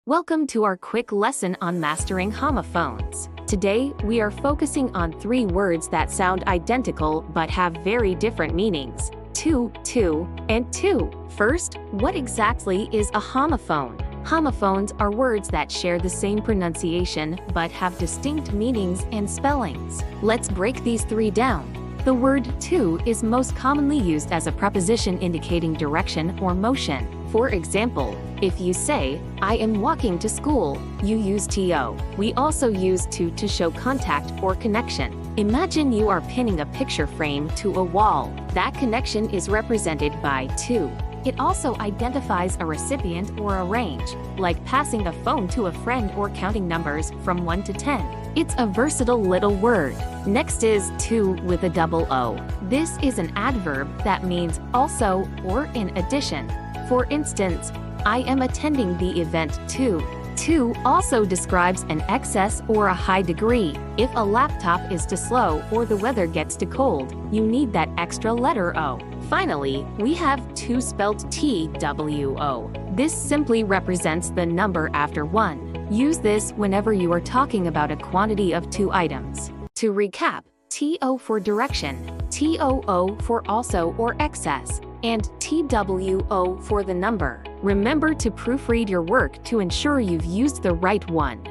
Welcome to our quick lesson on mastering homophones. Today, we are focusing on three words that sound identical but have very different meanings. Two, and two. First, what exactly is a homophone? Homophones are words that share the same pronunciation but have distinct meanings and spellings. Let's break these three down. The word to is most commonly used as a preposition indicating direction or motion. For example, if you say, I am walking to school, you use to. We also use to show contact or connection. Imagine you are pinning a picture frame to a wall. That connection is represented by to. It also identifies a recipient or a range, like passing a phone to a friend or counting numbers from 1 to 10. It's a versatile little word. Next is to with a double O. This is an adverb that means also or in addition. For instance, I am attending the event too. To also describes an excess or a high degree. If a laptop is too slow or the weather gets too cold, you need that extra letter O. Finally, we have to spelled TWO. This simply represents the number after 1. Use this whenever you are talking about a quantity of 2 items. To recap, TO for direction, TOO for also or excess, and TWO for the number. Remember to proofread your work to ensure you've used the right one.